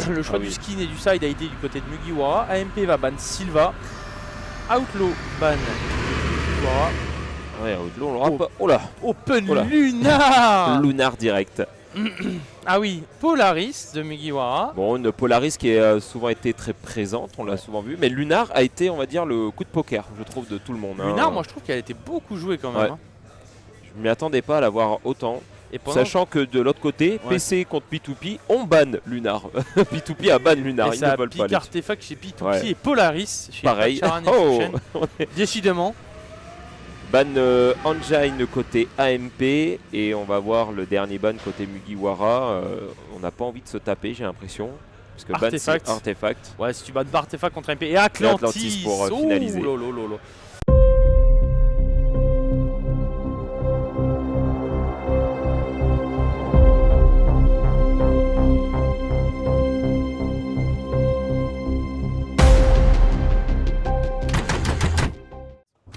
Le choix du skin et du side a été du côté de Mugiwara. AMP va ban Silva. Outlaw ban Mugiwara. Ouais, Outlaw, on l'aura pas. Oh là! Open Oh là. Lunar. Lunar direct. Ah oui, Polaris de Mugiwara. Bon, une Polaris qui a souvent été très présente, on l'a souvent vu. Mais Lunar a été, on va dire, le coup de poker, je trouve, de tout le monde. Lunar, moi je trouve qu'elle a été beaucoup jouée quand même. Ouais. Hein. Je m'y attendais pas à l'avoir autant. Et pendant... Sachant que de l'autre côté, Ouais. PC contre P2P, on banne Lunar. P2P a ban Lunar, et ils ça ne veulent pas. pique artefact chez P2P Ouais. et Polaris chez Pareil. Charan et Oh. Fusion. Décidément. Ban Engine côté AMP et on va voir le dernier ban côté Mugiwara. On n'a pas envie de se taper, j'ai l'impression. Parce que Artefact. ban c'est Artefact. Ouais, si tu bats Artefact contre MP et Atlantis, pour finaliser. Oh, lolo.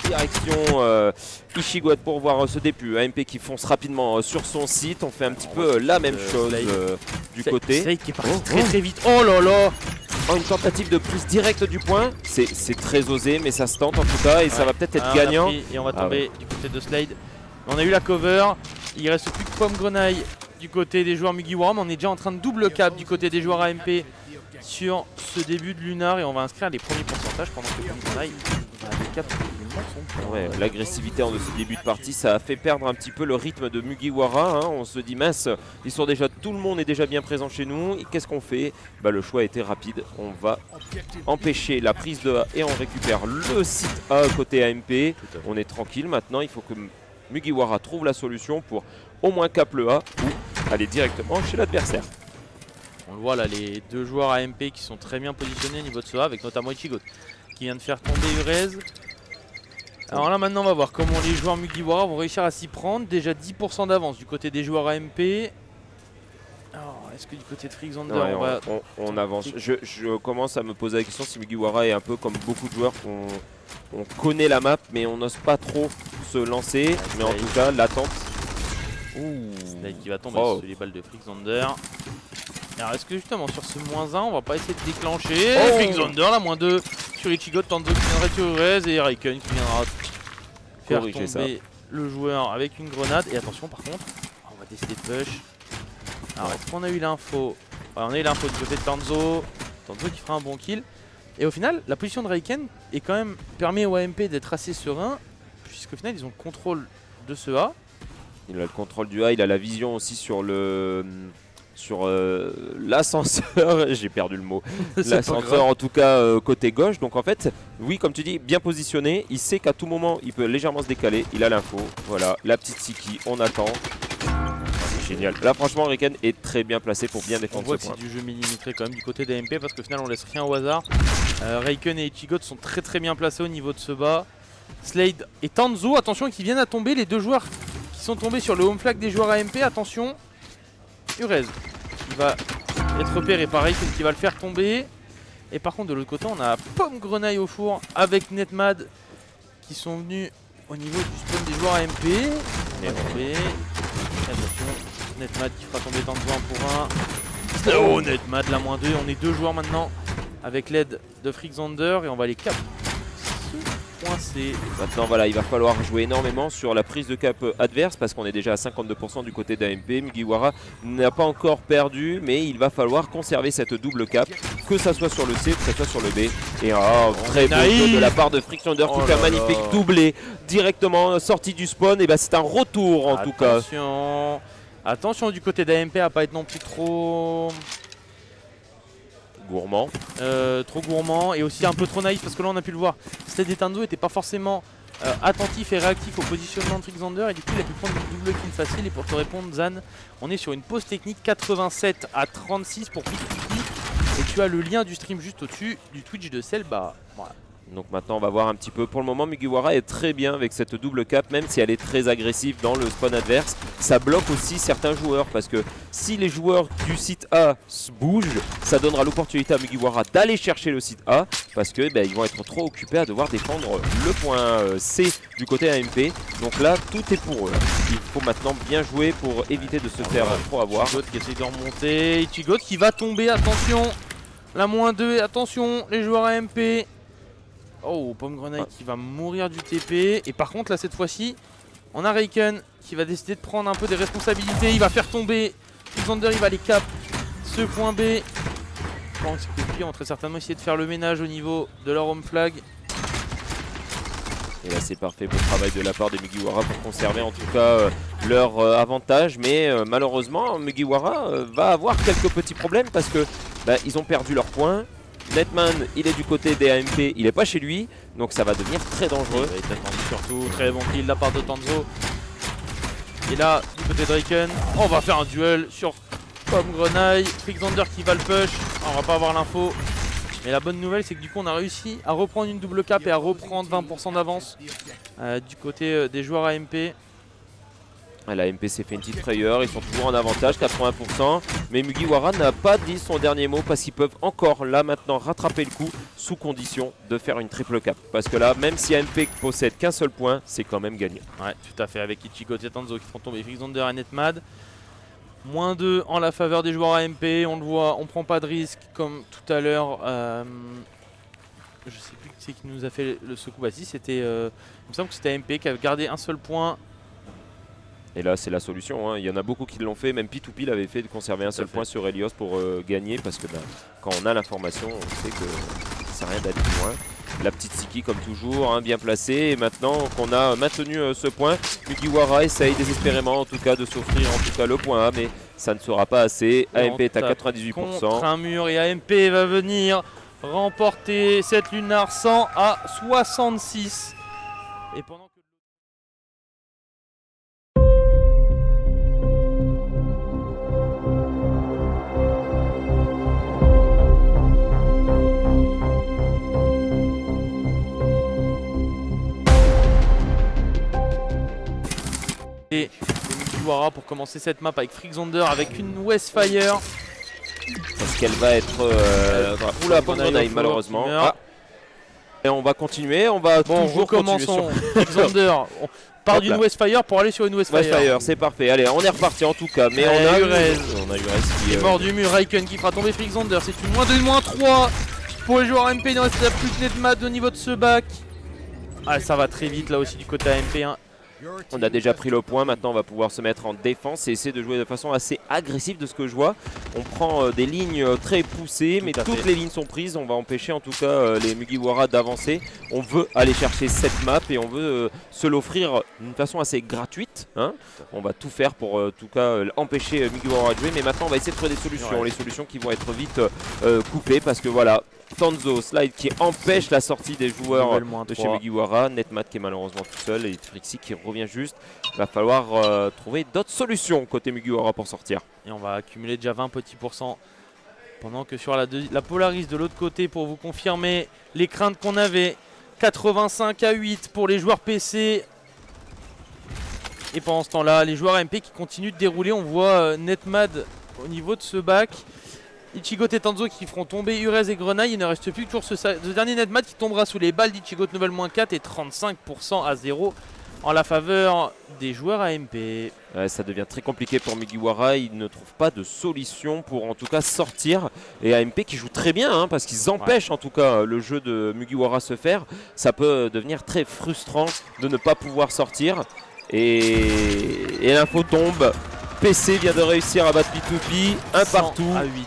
Direction Ichigo pour voir ce début. AMP qui fonce rapidement sur son site. On fait un petit peu la même chose du côté. Slade qui est parti très vite. Oh là là. Oh, une tentative de prise directe du point. C'est très osé, mais ça se tente en tout cas. Et ça va peut-être être gagnant. Et on va tomber du côté de Slade. On a eu la cover. Il reste plus que Pomme Grenaille du côté des joueurs Mugiwara. Mais on est déjà en train de double cap du côté des joueurs AMP sur ce début de Lunar. Et on va inscrire les premiers pourcentages pendant que Pomme Grenaille a des caps. Ouais, l'agressivité en ce début de partie, ça a fait perdre un petit peu le rythme de Mugiwara. Hein. On se dit mince, ils sont déjà, tout le monde est déjà bien présent chez nous. Qu'est-ce qu'on fait? Bah, le choix a été rapide. On va empêcher la prise de A et on récupère le site A côté AMP. On est tranquille maintenant. Il faut que Mugiwara trouve la solution pour au moins cap le A ou aller directement chez l'adversaire. On le voit là, les deux joueurs AMP qui sont très bien positionnés au niveau de ce A, avec notamment Ichigo qui vient de faire tomber Urez. Alors là maintenant on va voir comment les joueurs Mugiwara vont réussir à s'y prendre. Déjà 10% d'avance du côté des joueurs AMP. Alors est-ce que du côté de Freakazonder on avance. Je commence à me poser la question si Mugiwara est un peu comme beaucoup de joueurs on connaît la map mais on n'ose pas trop se lancer. Mais en tout cas l'attente. Slade qui va tomber sur les balles de Freakazonder. Alors est-ce que justement sur ce -1 on va pas essayer de déclencher Freakazonder la -2 sur Ichigo, Tanzo qui viendrait sur Urez et Raiken qui viendra faire corriger tomber le joueur avec une grenade. Et attention par contre, on va décider de push. Alors est-ce qu'on a eu l'info? On a eu l'info du côté de Tanzo. Tanzo qui fera un bon kill. Et au final la position de Raiken est quand même permet au AMP d'être assez serein. Puisqu'au final ils ont le contrôle de ce A. Il a le contrôle du A, il a la vision aussi sur le... Sur l'ascenseur, j'ai perdu le mot, l'ascenseur en tout cas côté gauche. Donc en fait, oui comme tu dis, bien positionné, il sait qu'à tout moment il peut légèrement se décaler, il a l'info, voilà, la petite Siki, on attend. C'est génial. Là franchement Raiken est très bien placé pour bien défendre ce point. On voit que c'est du jeu millimétré quand même du côté d'AMP parce qu'au final on laisse rien au hasard. Raiken et Ichigo sont très bien placés au niveau de ce bas. Slade et Tanzo, attention qui viennent à tomber, les deux joueurs qui sont tombés sur le home flag des joueurs AMP, attention. Urez qui va être repéré pareil, qui va le faire tomber. Et par contre de l'autre côté on a Pomme Grenaille au four avec Netmad qui sont venus au niveau du spawn des joueurs AMP. On va tomber. Attention, Netmad qui fera tomber Tanzo 1 pour 1. Oh Netmad la -2, on est deux joueurs maintenant avec l'aide de Freakazonder et on va les cap. Coincé. Maintenant voilà, il va falloir jouer énormément sur la prise de cap adverse parce qu'on est déjà à 52% du côté d'AMP. Mugiwara n'a pas encore perdu mais il va falloir conserver cette double cap, que ça soit sur le C, que ça soit sur le B. Et très beau jeu de la part de Freakazonder qui fait un magnifique doublé directement sorti du spawn. Et bah c'est un retour en tout cas. Attention du côté d'AMP à pas être non plus trop... gourmand. Trop gourmand et aussi un peu trop naïf parce que là on a pu le voir. Slade et Tanzo n'étaient pas forcément attentifs et réactifs au positionnement de Freakazonder et du coup il a pu prendre une double kill facile. Et pour te répondre Zan, on est sur une pause technique 87 à 36 pour P2P et tu as le lien du stream juste au-dessus du Twitch de Cell. Bah voilà. Donc maintenant on va voir un petit peu. Pour le moment Mugiwara est très bien avec cette double cape, même si elle est très agressive dans le spawn adverse. Ça bloque aussi certains joueurs parce que si les joueurs du site A se bougent, ça donnera l'opportunité à Mugiwara d'aller chercher le site A parce que ils vont être trop occupés à devoir défendre le point C du côté AMP. Donc là tout est pour eux. Il faut maintenant bien jouer pour éviter de se faire trop avoir. Ichigo qui essaie de remonter, Ichigo qui va tomber, attention. La -2, attention les joueurs AMP. Oh, Pomegrenade qui va mourir du TP. Et par contre là cette fois-ci, on a Reiken qui va décider de prendre un peu des responsabilités. Il va faire tomber Xander, il va aller cap ce point B. Je pense que les vont très certainement essayer de faire le ménage au niveau de leur home flag. Et là c'est parfait pour le travail de la part de Mugiwara pour conserver en tout cas leur avantage. Mais malheureusement Mugiwara va avoir quelques petits problèmes parce que ils ont perdu leur point. Netman il est du côté des AMP, il est pas chez lui, donc ça va devenir très dangereux. Il est attendu surtout, très bon kill de la part de Tanzo. Et là, du côté de Reiken, on va faire un duel sur Pomegrenade, Xander qui va le push, on va pas avoir l'info. Mais la bonne nouvelle c'est que du coup on a réussi à reprendre une double cap et à reprendre 20% d'avance du côté des joueurs AMP. La MP s'est fait une petite frayeur, ils sont toujours en avantage, 80%. Mais Mugiwara n'a pas dit son dernier mot parce qu'ils peuvent encore là maintenant rattraper le coup sous condition de faire une triple cap. Parce que là, même si AMP possède qu'un seul point, c'est quand même gagné. Ouais, tout à fait, avec Ichigo et Tanzo qui font tomber Xander et Netmad. -2 en la faveur des joueurs AMP, on le voit, on prend pas de risque comme tout à l'heure. Je sais plus qui c'est qui nous a fait ce coup. Bah si, c'était, il me semble que c'était AMP qui avait gardé un seul point. Et là c'est la solution, hein. Il y en a beaucoup qui l'ont fait, même P2P l'avait fait de conserver un seul point sur Helios pour gagner parce que quand on a l'information on sait que ça sert à rien d'aller plus loin. La petite Siki comme toujours, hein, bien placée, et maintenant qu'on a maintenu ce point, Mugiwara essaye désespérément en tout cas de s'offrir en tout cas le point A, mais ça ne sera pas assez. AMP est à 98%. Contre un mur et AMP va venir remporter cette Lunar 100 à 66. Et pendant que et Mugiwara pour commencer cette map avec Frixander avec une Westfire. Est-ce qu'elle va être oula, Pomegrenade malheureusement. Et on va continuer, on va toujours continuer sur Frixander. On part d'une Westfire pour aller sur une Westfire. Westfire, c'est parfait. Allez, on est reparti en tout cas. Mais on a Urez qui est mort du mur. Reiken qui fera tomber Frixander. C'est une -2, -3 pour les joueurs AMP. Il ne reste plus que Netmad au niveau de ce bac. Ah, ça va très vite là aussi du côté AMP. Hein. On a déjà pris le point, maintenant on va pouvoir se mettre en défense et essayer de jouer de façon assez agressive de ce que je vois. On prend des lignes très poussées, mais toutes les lignes sont prises. On va empêcher en tout cas les Mugiwara d'avancer. On veut aller chercher cette map et on veut se l'offrir d'une façon assez gratuite. Hein. On va tout faire pour en tout cas empêcher Mugiwara de jouer, mais maintenant on va essayer de trouver des solutions. Les solutions qui vont être vite coupées parce que voilà. Tanzo, Slide qui empêche la sortie des joueurs de chez Mugiwara, Netmad qui est malheureusement tout seul et Frixie qui revient juste. Il va falloir trouver d'autres solutions côté Mugiwara pour sortir. Et on va accumuler déjà 20 petits pourcents. Pendant que sur la Polaris de l'autre côté, pour vous confirmer les craintes qu'on avait, 85 à 8 pour les joueurs PC. Et pendant ce temps-là, les joueurs MP qui continuent de dérouler. On voit Netmad au niveau de ce bac. Ichigo et Tanzo qui feront tomber Urez et Grenaille. Il ne reste plus que toujours ce dernier Netmad qui tombera sous les balles d'Ichigo de nouvelle -4 et 35% à 0 en la faveur des joueurs AMP. Ça devient très compliqué pour Mugiwara, il ne trouve pas de solution pour en tout cas sortir. Et AMP qui joue très bien parce qu'ils empêchent en tout cas le jeu de Mugiwara se faire. Ça peut devenir très frustrant de ne pas pouvoir sortir. Et l'info tombe. PC vient de réussir à battre P2P, un partout. À 8.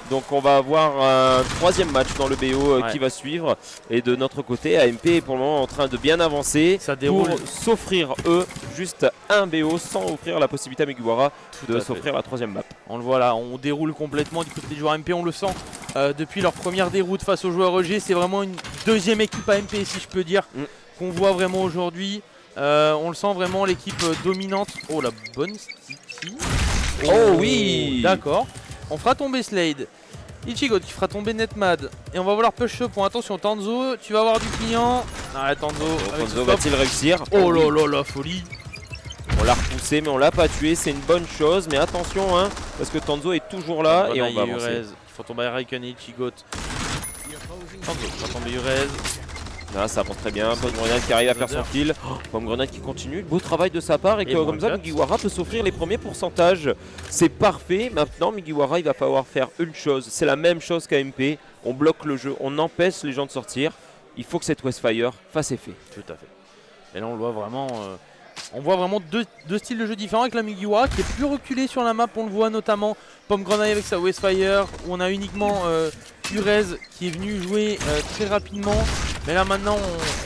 Donc on va avoir un troisième match dans le BO qui va suivre. Et de notre côté, AMP est pour le moment en train de bien avancer pour s'offrir eux juste un BO sans offrir la possibilité à Mugiwara de s'offrir la troisième map. On le voit là, on déroule complètement du côté des joueurs AMP, on le sent depuis leur première déroute face aux joueurs EG. C'est vraiment une deuxième équipe AMP si je peux dire qu'on voit vraiment aujourd'hui. On le sent vraiment, l'équipe dominante. Oh la bonne sticky. Oh oui. D'accord. On fera tomber Slade. Ichigo qui fera tomber Netmad. Et on va vouloir push ce point. Attention, Tanzo, tu vas avoir du client. Arrête, Tanzo. avec ce Tanzo stop. va-t-il réussir? Oh là là, la folie. On l'a repoussé mais on l'a pas tué, c'est une bonne chose. Mais attention hein, parce que Tanzo est toujours là et on va avancer. Urez. Il faut tomber Raikön et Ichigo. Tanzo fera tomber Urez. Là ça avance très bien, Pomme Grenade qui arrive à faire son kill. Pomme Grenade qui continue, beau travail de sa part et que comme ça Mugiwara peut s'offrir les premiers pourcentages. C'est parfait, maintenant Mugiwara il va falloir faire une chose, c'est la même chose qu'AMP. On bloque le jeu, on empêche les gens de sortir. Il faut que cette Westfire fasse effet. Tout à fait. Et là on le voit vraiment, on voit vraiment deux styles de jeu différents avec la Mugiwara qui est plus reculée sur la map. On le voit notamment Pomme Grenade avec sa Westfire où on a uniquement Urez qui est venu jouer très rapidement. Mais là maintenant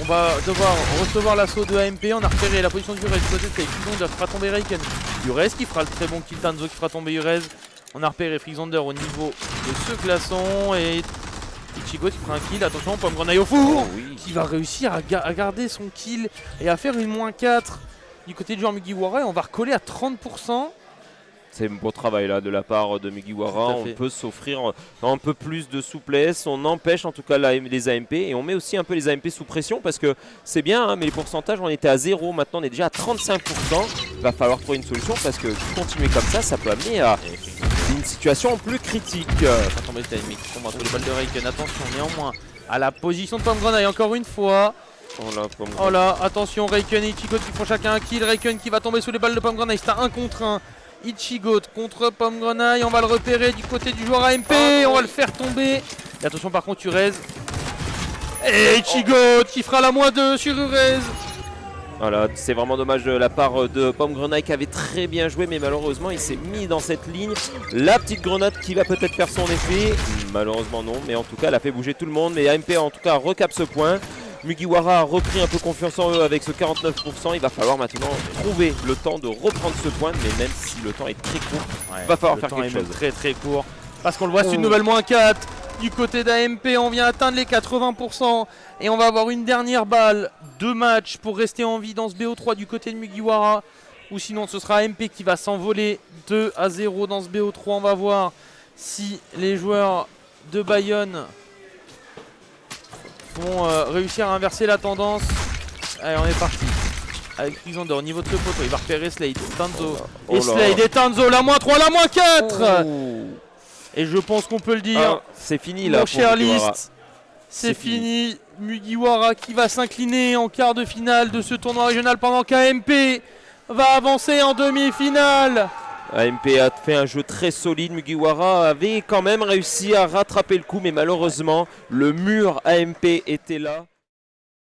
on va devoir recevoir l'assaut de AMP. On a repéré la position d'Urez du côté de Frixonder qui fera tomber Raikön. Urez qui fera le très bon kill, Tanzo qui fera tomber Urez. On a repéré Frixonder au niveau de ce glaçon et Ichigo qui fera un kill. Attention, Pomme Grenade au four qui va réussir à garder son kill et à faire une -4 du côté du joueur Mugiwara. Et on va recoller à 30%. C'est un beau travail là de la part de Mugiwara, on peut s'offrir un peu plus de souplesse, on empêche en tout cas les AMP et on met aussi un peu les AMP sous pression parce que c'est bien hein, mais les pourcentages on était à 0, maintenant on est déjà à 35%. Il va falloir trouver une solution parce que continuer comme ça peut amener à une situation plus critique. Pas tomber le timing, qui tombe entre les balles de Raikön. Attention néanmoins à la position de Pomme Grenade encore une fois. Oh là, attention Raikön et Ichigo qui font chacun un kill. Raikön qui va tomber sous les balles de Pomme Grenade, c'est à 1 contre 1. Ichigo contre Pomme Grenade, on va le repérer du côté du joueur AMP, on va le faire tomber. Et attention par contre Urez. Et Ichigo qui fera la -2 sur Urez. Voilà, c'est vraiment dommage de la part de Pomme Grenade qui avait très bien joué mais malheureusement il s'est mis dans cette ligne. La petite grenade qui va peut-être faire son effet, malheureusement non, mais en tout cas elle a fait bouger tout le monde. Mais AMP en tout cas recapte ce point. Mugiwara a repris un peu confiance en eux avec ce 49%. Il va falloir maintenant trouver le temps de reprendre ce point, mais même si le temps est très court, il va falloir faire quelque chose. Très très court. Parce qu'on le voit, c'est une nouvelle -4 du côté d'AMP. On vient atteindre les 80% et on va avoir une dernière balle. 2 matchs pour rester en vie dans ce BO3 du côté de Mugiwara. Ou sinon ce sera AMP qui va s'envoler 2-0 dans ce BO3. On va voir si les joueurs de Bayonne vont réussir à inverser la tendance. Allez, on est parti avec Frixonder au niveau de ce poteau. Il va repérer Slade, Tanzo et Slade et Tanzo. La -3, la -4. Et je pense qu'on peut le dire. C'est fini là. Mon cher List, c'est fini. Mugiwara qui va s'incliner en quart de finale de ce tournoi régional pendant qu'AMP va avancer en demi-finale. AMP a fait un jeu très solide, Mugiwara avait quand même réussi à rattraper le coup mais malheureusement le mur AMP était là.